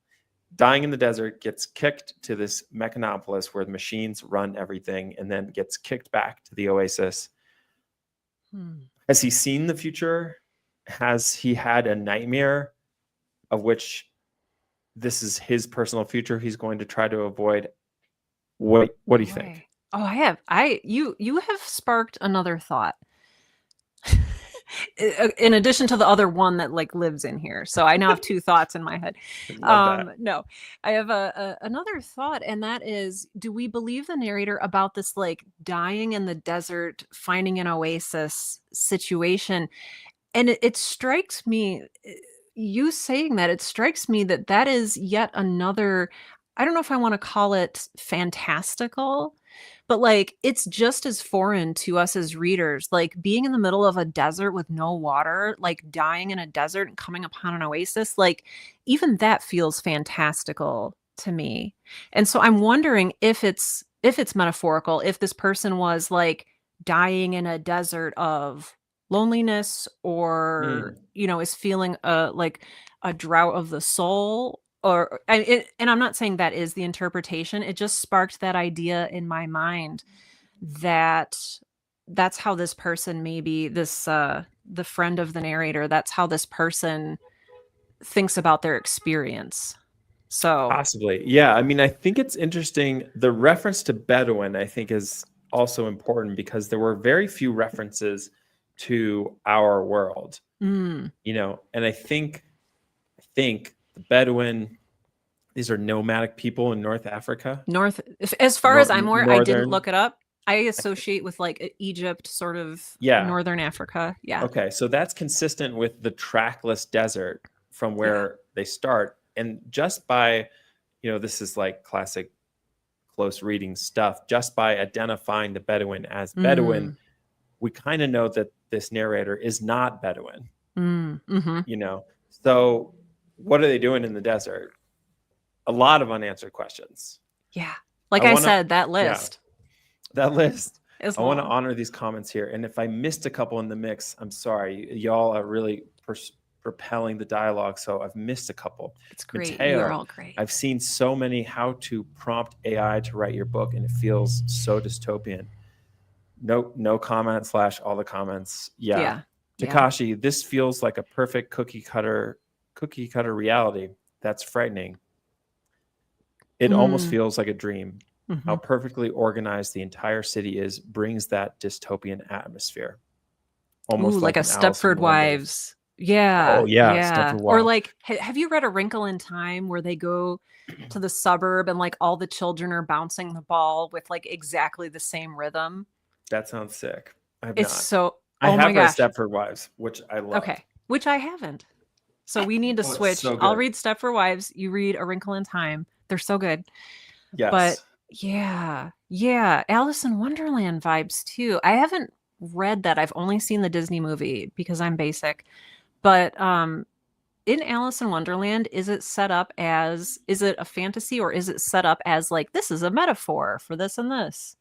Dying in the desert, gets kicked to this Mechanopolis where the machines run everything, and then gets kicked back to the oasis. Has he seen the future? Has he had a nightmare of which this is his personal future he's going to try to avoid? What do you think? Oh, you have sparked another thought. In addition to the other one that like lives in here. So I now have two thoughts in my head. No, I have another thought, and that is, do we believe the narrator about this like dying in the desert, finding an oasis situation? And it strikes me, you saying that, it strikes me that that is yet another, I don't know if I want to call it fantastical, but like it's just as foreign to us as readers, like being in the middle of a desert with no water, like dying in a desert and coming upon an oasis, like even that feels fantastical to me. And so I'm wondering if it's metaphorical, if this person was like dying in a desert of loneliness, or is feeling like a drought of the soul, and I'm not saying that is the interpretation. It just sparked that idea in my mind that that's how this person, maybe this the friend of the narrator, that's how this person thinks about their experience. So possibly, yeah. I mean, I think it's interesting. The reference to Bedouin, I think, is also important because there were very few references to our world, and I think the Bedouin, these are nomadic people in North Africa. As far as I'm aware, I didn't look it up. I associate with like Egypt, sort of Northern Africa. Yeah. Okay. So that's consistent with the trackless desert from where they start. And just by, this is like classic close reading stuff, just by identifying the Bedouin as Bedouin, we kind of know that this narrator is not Bedouin. So what are they doing in the desert? A lot of unanswered questions. Yeah. Like I said, that list. Yeah, that list. I want to honor these comments here. And if I missed a couple in the mix, I'm sorry. Y'all are really propelling the dialogue. So I've missed a couple. It's great. Mateo, you're all great. I've seen so many how to prompt AI to write your book, and it feels so dystopian. No comment / all the comments. Yeah. Takashi, this feels like a perfect cookie cutter reality. That's frightening. It almost feels like a dream. How perfectly organized the entire city is brings that dystopian atmosphere. Almost like a Stepford Wives. Yeah. Oh yeah. Stepford Wives. Or like, have you read A Wrinkle in Time, where they go to the suburb and like all the children are bouncing the ball with like exactly the same rhythm? That sounds sick. I have read Stepford Wives, which I love. Okay, which I haven't. So we need to switch. So I'll read Stepford Wives. You read A Wrinkle in Time. They're so good. Yes. But yeah, Alice in Wonderland vibes too. I haven't read that. I've only seen the Disney movie because I'm basic. But in Alice in Wonderland, is it a fantasy, or is it set up as like, this is a metaphor for this and this?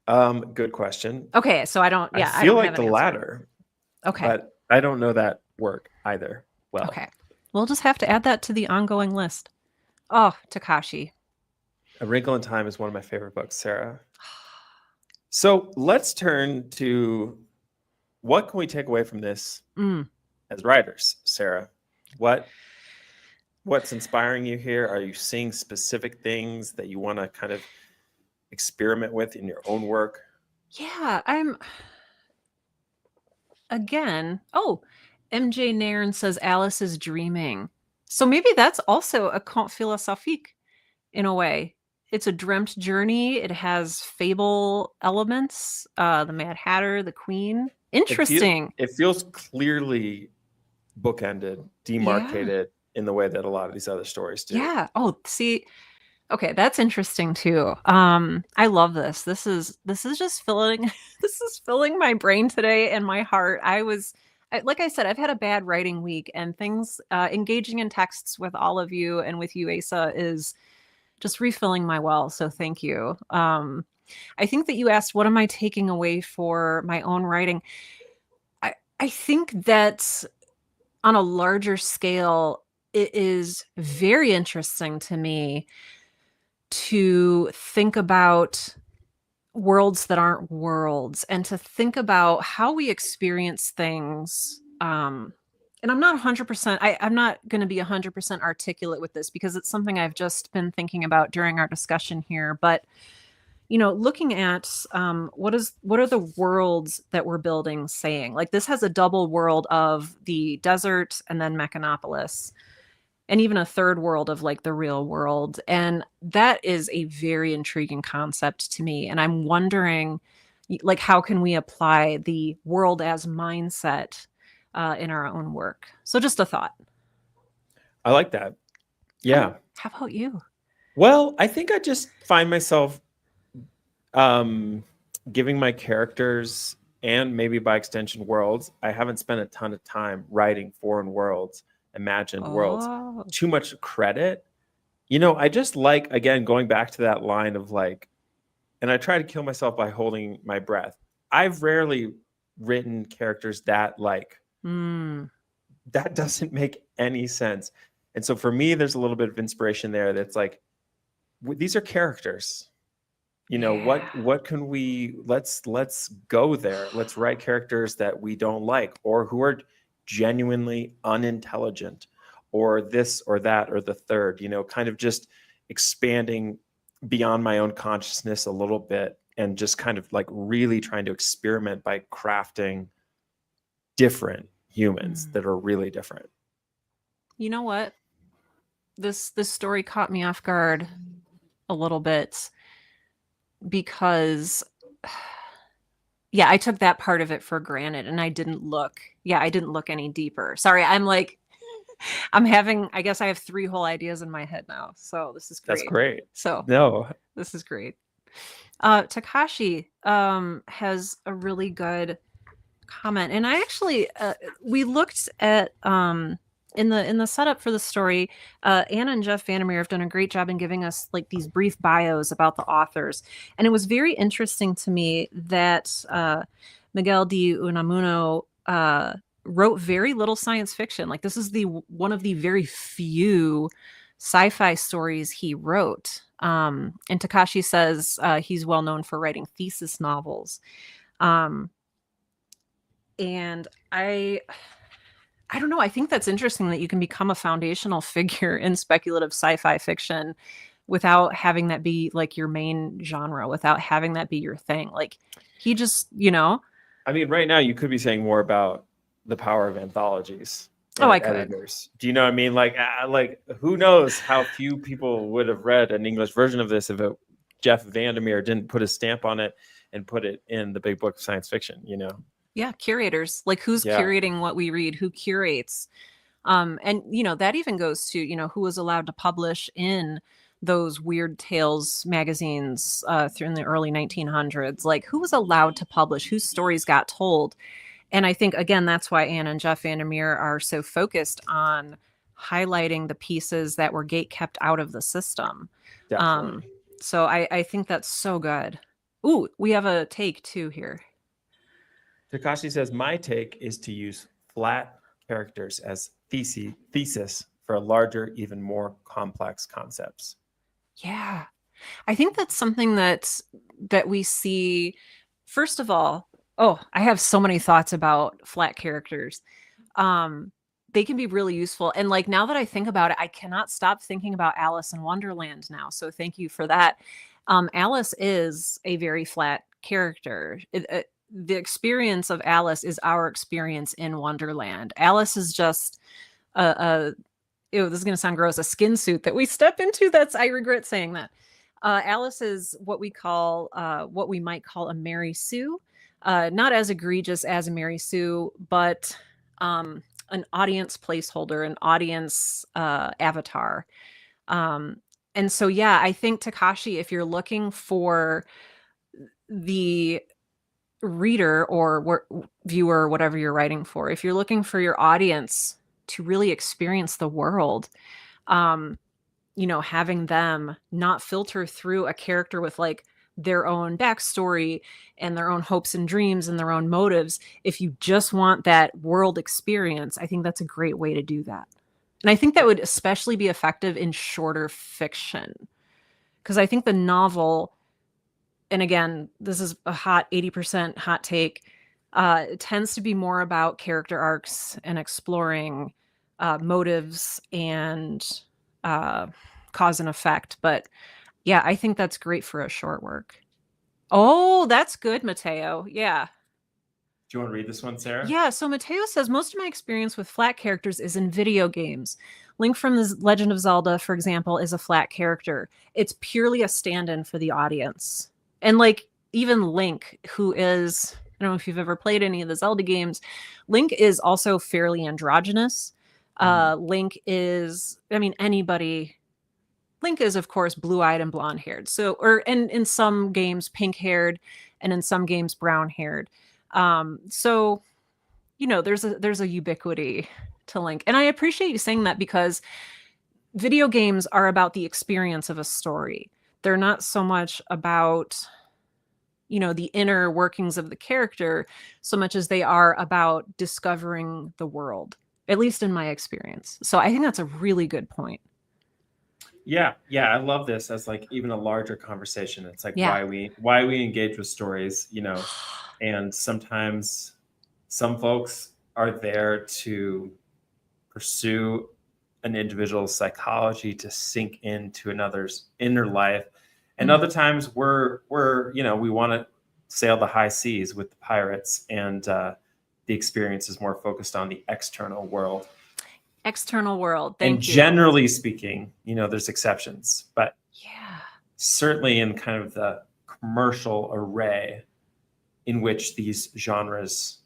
Good question. Okay, so I feel like the latter. Okay. But I don't know that work either. Well. Okay. We'll just have to add that to the ongoing list. Oh, Takashi. A Wrinkle in Time is one of my favorite books, Sarah. So let's turn to what can we take away from this as writers, Sarah? What's inspiring you here? Are you seeing specific things that you want to kind of experiment with in your own work? Yeah, MJ Nairn says Alice is dreaming. So maybe that's also a conte philosophique in a way. It's a dreamt journey. It has fable elements. The Mad Hatter, the Queen. Interesting. It feels clearly bookended, demarcated in the way that a lot of these other stories do. Yeah. Oh, see, okay, that's interesting too. I love this. This is just filling this is filling my brain today and my heart. Like I said, I've had a bad writing week, and things engaging in texts with all of you and with you, Asa, is just refilling my well. So thank you. I think that you asked, what am I taking away for my own writing? I think that on a larger scale, it is very interesting to me to think about worlds that aren't worlds, and to think about how we experience things. And I'm not 100%, I'm not going to be 100% articulate with this because it's something I've just been thinking about during our discussion here. But, looking at what are the worlds that we're building saying? Like, this has a double world of the desert and then Mechanopolis, and even a third world of like the real world. And that is a very intriguing concept to me. And I'm wondering, like, how can we apply the world as mindset in our own work? So just a thought. I like that. Yeah. How about you? Well, I think I just find myself giving my characters, and maybe by extension worlds, I haven't spent a ton of time writing foreign worlds, imagined worlds, too much credit. I just like, again, going back to that line of like, and I try to kill myself by holding my breath. I've rarely written characters that like, that doesn't make any sense. And so for me, there's a little bit of inspiration there that's like, these are characters. What can we, let's go there. Let's write characters that we don't like, or who are genuinely unintelligent, or this or that or the third, kind of just expanding beyond my own consciousness a little bit, and just kind of like really trying to experiment by crafting different humans that are really different. You know what? This story caught me off guard a little bit, because I took that part of it for granted, and I didn't look any deeper. Sorry, I guess I have 3 whole ideas in my head now. So this is great. That's great. So no, this is great. Takashi has a really good comment, and I actually we looked at in the setup for the story. Anna and Jeff Vandermeer have done a great job in giving us like these brief bios about the authors, and it was very interesting to me that Miguel de Unamuno wrote very little science fiction. Like, this is one of the very few sci-fi stories he wrote. And Takashi says he's well known for writing thesis novels. And I don't know. I think that's interesting that you can become a foundational figure in speculative sci-fi fiction without having that be like your main genre, without having that be your thing. Like, he just, I mean, right now you could be saying more about the power of anthologies. I could. Editors. Do you know what I mean? Like who knows how few people would have read an English version of this if Jeff Vandermeer didn't put a stamp on it and put it in the big book of science fiction, Yeah, curators. Like, who's curating what we read? Who curates? And that even goes to who was allowed to publish in those Weird Tales magazines through in the early 1900s. Like, who was allowed to publish? Whose stories got told? And I think, again, that's why Anna and Jeff Vandermeer are so focused on highlighting the pieces that were gate kept out of the system. Definitely. So I think that's so good. Ooh, we have a take too here. Takashi says, my take is to use flat characters as thesis for larger, even more complex concepts. Yeah. I think that's something that we see. First of all, oh, I have so many thoughts about flat characters. Um, they can be really useful. And like now that I think about it, I cannot stop thinking about Alice in Wonderland now. So thank you for that. Alice is a very flat character. The experience of Alice is our experience in Wonderland. Alice is just a ew, this is going to sound gross, a skin suit that we step into. I regret saying that. Alice is what what we might call a Mary Sue. Not as egregious as a Mary Sue, but an audience placeholder, an audience avatar. And so, yeah, I think Takashi, if you're looking for the reader or viewer, whatever you're writing for, if you're looking for your audience to really experience the world, having them not filter through a character with like their own backstory and their own hopes and dreams and their own motives. If you just want that world experience, I think that's a great way to do that. And I think that would especially be effective in shorter fiction. Because I think the novel, and again, this is a hot 80% hot take, it tends to be more about character arcs and exploring motives and cause and effect. But yeah, I think that's great for a short work. Oh, that's good, Mateo. Yeah. Do you want to read this one, Sarah? Yeah, so Mateo says, most of my experience with flat characters is in video games. Link from The Legend of Zelda, for example, is a flat character. It's purely a stand-in for the audience. And like even Link, who is, I don't know if you've ever played any of the Zelda games, Link is also fairly androgynous. Link is, I mean, Link is, of course, blue-eyed and blonde-haired. And in some games, pink-haired, and in some games, brown-haired. So, there's a ubiquity to Link. And I appreciate you saying that because video games are about the experience of a story. They're not so much about, the inner workings of the character so much as they are about discovering the world, at least in my experience. So I think that's a really good point. Yeah, I love this as like even a larger conversation. It's like why we engage with stories, and sometimes some folks are there to pursue an individual's psychology to sink into another's inner life, and other times we're we want to sail the high seas with the pirates, and the experience is more focused on the external world. Thank you. And generally speaking, there's exceptions, but yeah, certainly in kind of the commercial array in which these genres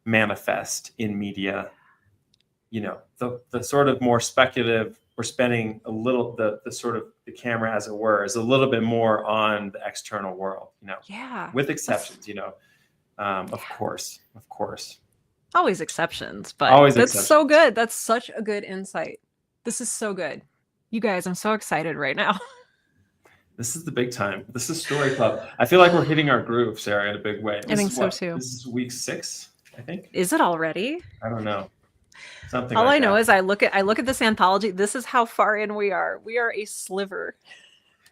manifest in media, the sort of more speculative, we're spending a little, the sort of the camera, as it were, is a little bit more on the external world, with exceptions, of course. Always exceptions, but exceptions. So good. That's such a good insight. This is so good. You guys, I'm so excited right now. This is the big time. This is Story Club. I feel like we're hitting our groove, Sarah, in a big way. I think so too. This is week 6, I think. Is it already? I don't know. Something. All like I know is I look at this anthology. This is how far in we are. We are a sliver.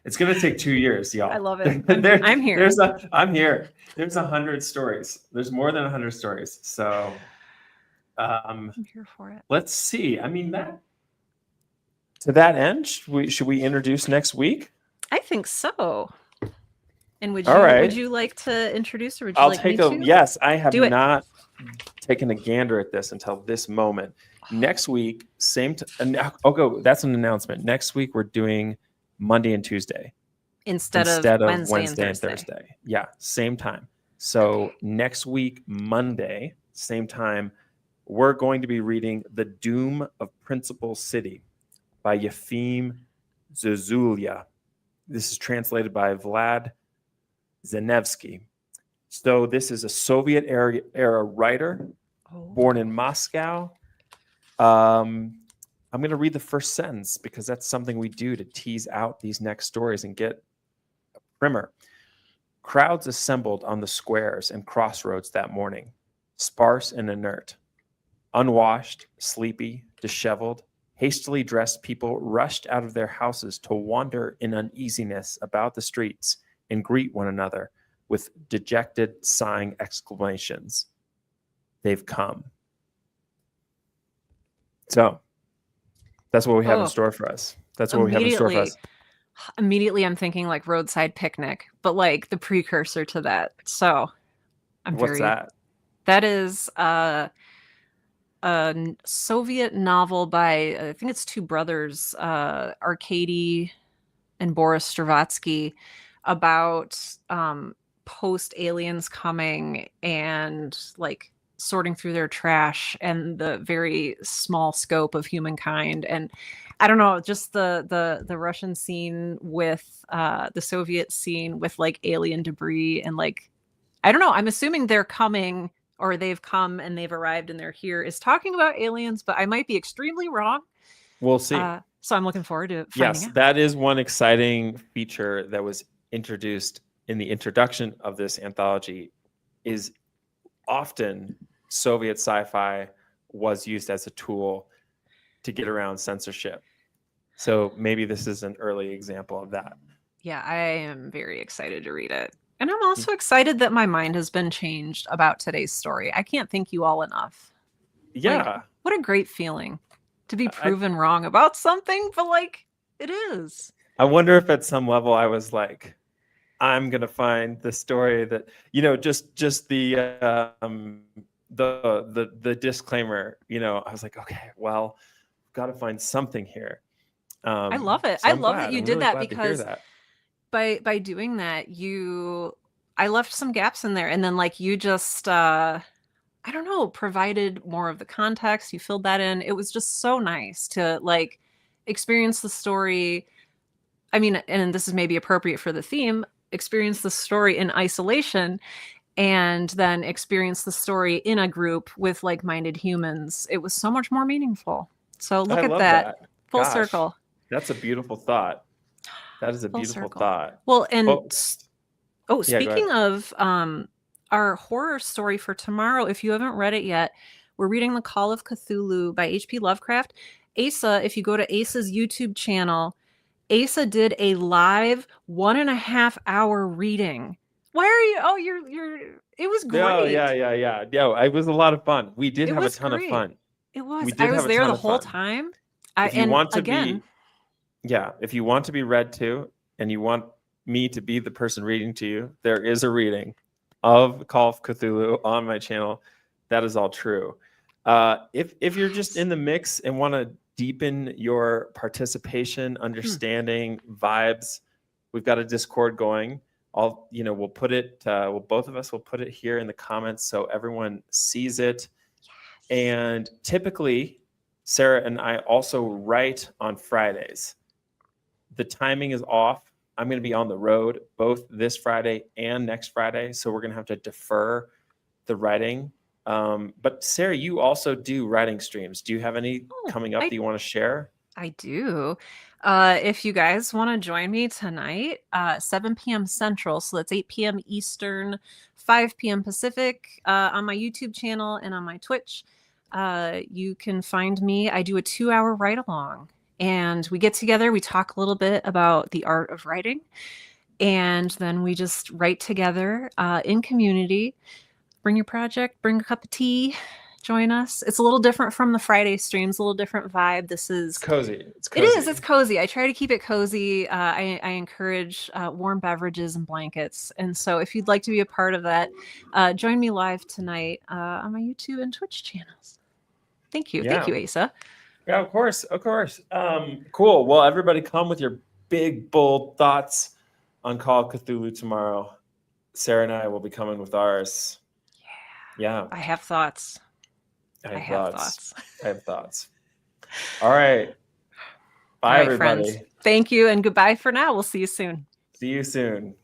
It's going to take 2 years, y'all. I love it. I'm here. I'm here. There's 100 stories. There's more than 100 stories. So I'm here for it. Let's see. I mean, to that end, should we introduce next week? I think so. And would you like to introduce, or would you I'll like take me to? Yes, I have not taken a gander at this until this moment. Next week, that's an announcement. Next week, we're doing Monday and Tuesday instead of Wednesday and Thursday. Yeah, same time. So next week, Monday, same time, we're going to be reading The Doom of Principal City by Yefim Zuzulya. This is translated by Vlad Zanevsky. So this is a Soviet era writer born in Moscow. I'm going to read the first sentence because that's something we do to tease out these next stories and get a primer. Crowds assembled on the squares and crossroads that morning, sparse and inert, unwashed, sleepy, disheveled, Hastily dressed people rushed out of their houses to wander in uneasiness about the streets and greet one another with dejected, sighing exclamations. They've come. So that's what we have in store for us. That's what we have in store for us. Immediately, I'm thinking like roadside picnic, but like the precursor to that. So What's that? That is a Soviet novel by, I think it's two brothers, Arkady and Boris Stravatsky, about post aliens coming and like sorting through their trash and the very small scope of humankind. And I don't know, just the Russian scene with the Soviet scene with like alien debris and like, I don't know, I'm assuming they're coming, or they've come and they've arrived and they're here, is talking about aliens, but I might be extremely wrong. We'll see. So I'm looking forward to finding out. That is one exciting feature that was introduced in the introduction of this anthology. Is often Soviet sci-fi was used as a tool to get around censorship. So maybe this is an early example of that. Yeah, I am very excited to read it. And I'm also excited that my mind has been changed about today's story. I can't thank you all enough. Yeah. Like, what a great feeling to be proven wrong about something, but like, it is. I wonder if at some level I was like, I'm going to find the story that, you know, just the disclaimer, you know, I was like, okay, well, got to find something here. I love it. So I love that you did that, because that. by doing that, I left some gaps in there, and then like you just I don't know, provided more of the context. You filled that in. It was just so nice to like experience the story. I mean, and this is maybe appropriate for the theme, experience the story in isolation and then experience the story in a group with like-minded humans. It was so much more meaningful. So look at that. Full circle. That's a beautiful thought. That is a beautiful thought. Well, and speaking of our horror story for tomorrow, if you haven't read it yet, we're reading The Call of Cthulhu by H.P. Lovecraft. Asa, if you go to Asa's YouTube channel, Asa did a live 1.5 hour reading. Why are you? Oh, you're. It was great. Oh, yeah. It was a lot of fun. We did have a ton of fun. It was. I was there the whole time. If you want to be read to, and you want me to be the person reading to you, there is a reading of Call of Cthulhu on my channel. That is all true. If you're just in the mix and want to deepen your participation, understanding, vibes, we've got a Discord going. We'll put it. Both of us will put it here in the comments so everyone sees it. Yes. And typically, Sarah and I also write on Fridays. The timing is off. I'm going to be on the road both this Friday and next Friday, so we're going to have to defer the writing. But Sarah, you also do writing streams. Do you have any coming up that you want to share? I do. If you guys want to join me tonight, 7 p.m. Central, so that's 8 p.m. Eastern, 5 p.m. Pacific, on my YouTube channel and on my Twitch, you can find me. I do a 2-hour write-along, and we get together, we talk a little bit about the art of writing, and then we just write together in community. Bring your project, bring a cup of tea, join us. It's a little different from the Friday streams, a little different vibe. This is cozy. It's cozy. I try to keep it cozy. I encourage warm beverages and blankets. And so if you'd like to be a part of that, join me live tonight on my YouTube and Twitch channels. Thank you. Thank you, Asa. Yeah, of course. Cool. Well, everybody come with your big, bold thoughts on Call of Cthulhu tomorrow. Sarah and I will be coming with ours. Yeah. I have thoughts. I have thoughts. All right. Bye, everybody. Friends. Thank you, and goodbye for now. We'll see you soon. See you soon.